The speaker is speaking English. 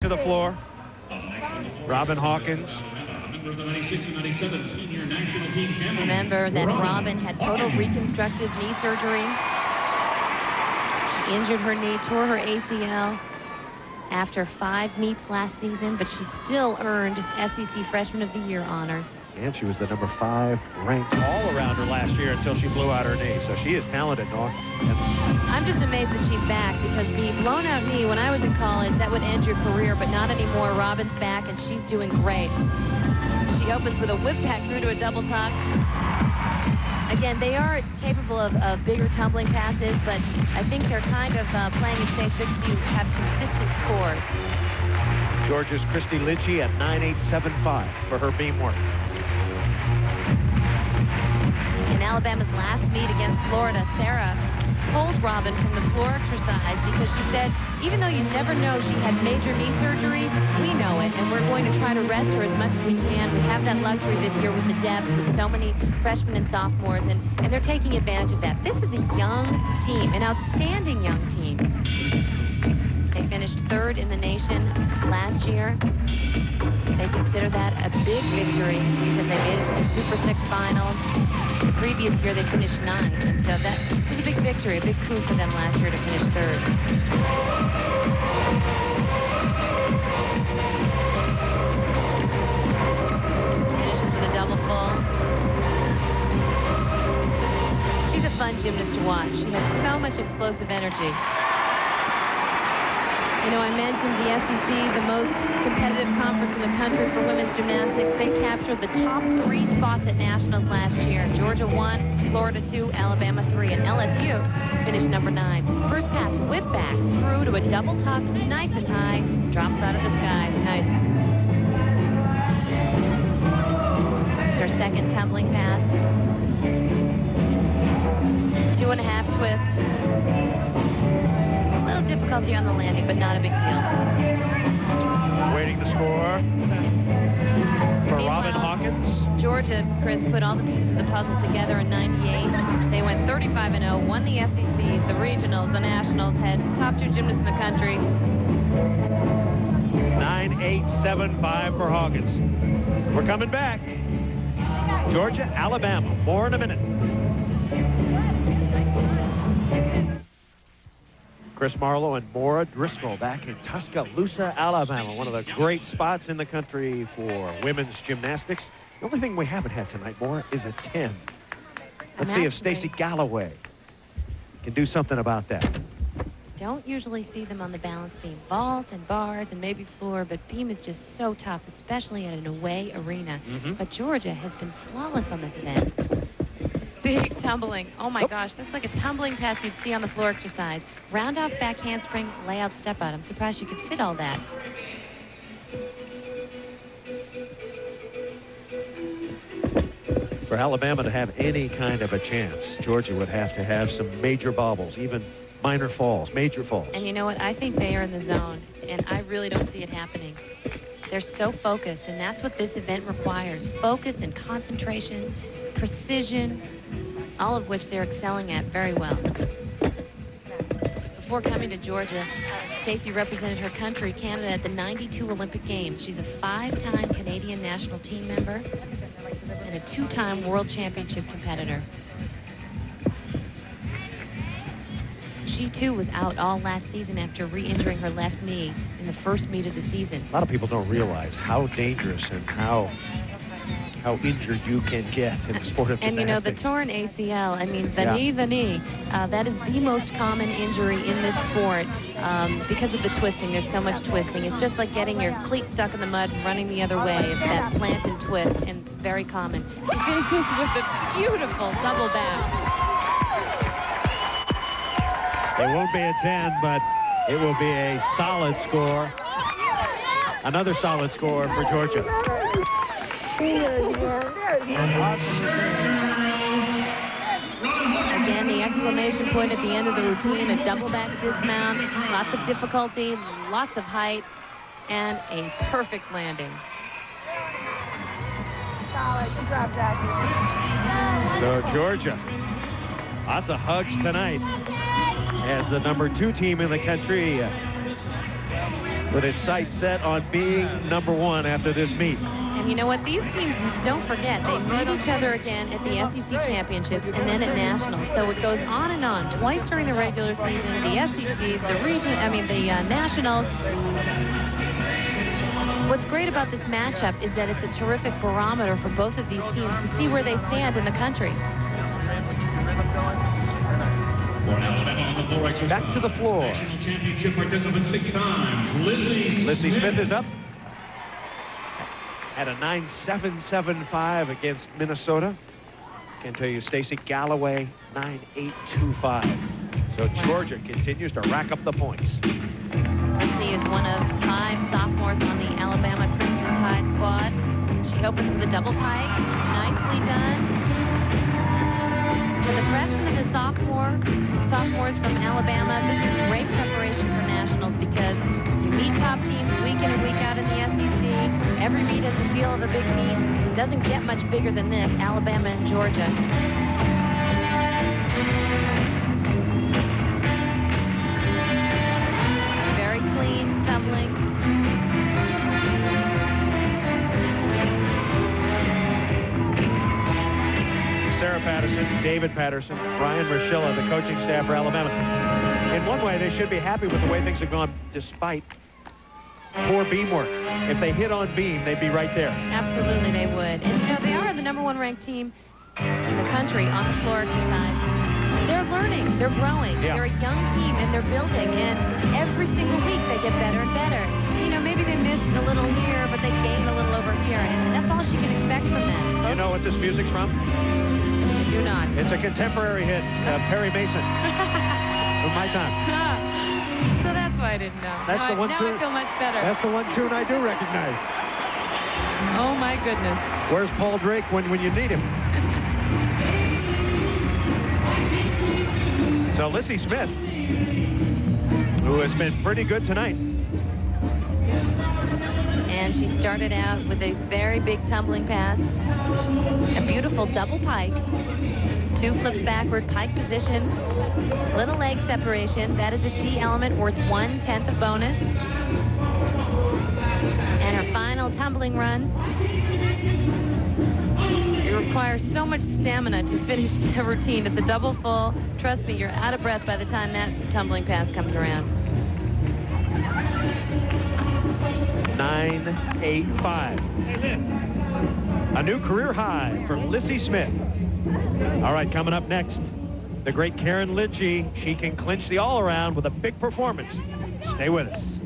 to the floor. Robin Hawkins. Remember that Robin had total reconstructive knee surgery. She injured her knee, tore her ACL after 5 meets last season, but she still earned SEC Freshman of the Year honors. And she was the number 5 ranked all-arounder last year until she blew out her knee. So she is talented, Norm. I'm just amazed that she's back, because the blown-out knee, when I was in college, that would end your career, but not anymore. Robin's back, and she's doing great. She opens with a whip pack through to a double tuck. Again, they are capable of bigger tumbling passes, but I think they're kind of playing it safe just to have consistent scores. Georgia's Christy Lissy at 9.875 for her beam work. In Alabama's last meet against Florida, Sarah pulled Robin from the floor exercise because she said, even though you never know she had major knee surgery, we know it, and we're going to try to rest her as much as we can. We have that luxury this year with the depth, with so many freshmen and sophomores, and they're taking advantage of that. This is a young team, an outstanding young team. They finished 3rd in the nation last year. They consider that a big victory because they made it to the Super 6 finals. The previous year they finished 9th, and so that was a big victory, a big coup for them last year to finish 3rd. Finishes with a double full. She's a fun gymnast to watch. She has so much explosive energy. You know, I mentioned the SEC, the most competitive conference in the country for women's gymnastics. They captured the top 3 spots at nationals last year. Georgia 1, Florida 2, Alabama 3, and LSU finished number 9. First pass, whip back, through to a double tuck, nice and high, drops out of the sky. Nice. This is her second tumbling pass. 2.5 twist. A little difficulty on the landing, but not a big deal. Waiting to score for Robin Hawkins. Georgia, Chris, put all the pieces of the puzzle together in '98. They went 35-0, won the SECs, the regionals, the nationals, had top 2 gymnasts in the country. 9.875 for Hawkins. We're coming back. Georgia, Alabama. More in a minute. Chris Marlowe and Maura Driscoll back in Tuscaloosa, Alabama. One of the great spots in the country for women's gymnastics. The only thing we haven't had tonight, Maura, is a 10. Let's see if Stacey Galloway can do something about that. Don't usually see them on the balance beam. Vault and bars and maybe floor, but beam is just so tough, especially at an away arena. But Georgia has been flawless on this event. Big tumbling. Oh my gosh, that's like a tumbling pass you'd see on the floor exercise. Round off back handspring, lay out step out. I'm surprised you could fit all that. For Alabama to have any kind of a chance, Georgia would have to have some major bobbles, even minor falls, major falls. And you know what? I think they are in the zone, and I really don't see it happening. They're so focused, and that's what this event requires. Focus and concentration, precision, all of which they're excelling at very well. Before coming to Georgia, Stacey represented her country, Canada, at the '92 Olympic Games. She's a 5-time Canadian national team member and a 2-time World Championship competitor. She, too, was out all last season after re-injuring her left knee in the first meet of the season. A lot of people don't realize how dangerous and how injured you can get in the sport of gymnastics. And you know, the torn ACL, I mean, the knee, that is the most common injury in this sport because of the twisting. There's so much twisting. It's just like getting your cleat stuck in the mud and running the other way. It's that plant and twist, and it's very common. She finishes with a beautiful double back. It won't be a 10, but it will be a solid score. Another solid score for Georgia. Again, the exclamation point at the end of the routine, a double back dismount, lots of difficulty, lots of height, and a perfect landing. Solid. Good job, Jackie. So Georgia, lots of hugs tonight as the #2 team in the country with its sights set on being #1 after this meet. And you know what? These teams, don't forget, they meet each other again at the SEC Championships and then at Nationals. So it goes on and on. Twice during the regular season, the SECs, the Nationals. What's great about this matchup is that it's a terrific barometer for both of these teams to see where they stand in the country. Back to the floor. Lissy Smith is up. Had a 9.775 against Minnesota. Can tell you, Stacey, Galloway 9.825. So Georgia continues to rack up the points. Lissy is one of 5 sophomores on the Alabama Crimson Tide squad. She opens with a double pike. Nicely done. For the freshmen and the sophomores from Alabama, this is great preparation for nationals because you meet top teams week in and week out in the SEC. Every meet has the feel of a big meet. It doesn't get much bigger than this, Alabama and Georgia. Very clean tumbling. Sarah Patterson, David Patterson, Brian Rochilla, the coaching staff for Alabama. In one way, they should be happy with the way things have gone despite poor beam work. If they hit on beam, they'd be right there. Absolutely, they would. And, you know, they are the #1 ranked team in the country on the floor exercise. They're learning. They're growing. Yeah. They're a young team, and they're building. And every single week, they get better and better. You know, maybe they miss a little here, but they gain a little over here. And that's all she can expect from them. You know what this music's from? I do not. It's a contemporary hit, Perry Mason. From my time. So that's why I didn't know. That's the one now tune. I feel much better. That's the one tune I do recognize. Oh, my goodness. Where's Paul Drake when you need him? So Lissy Smith, who has been pretty good tonight. And she started out with a very big tumbling pass. A beautiful double pike. 2 flips backward, pike position. Little leg separation. That is a D element worth 1/10 of bonus. And her final tumbling run. It requires so much stamina to finish the routine. It's a double full. Trust me, you're out of breath by the time that tumbling pass comes around. 9.85. A new career high for Lissy Smith. All right, coming up next, the great Karen Lidgey. She can clinch the all-around with a big performance. Stay with us.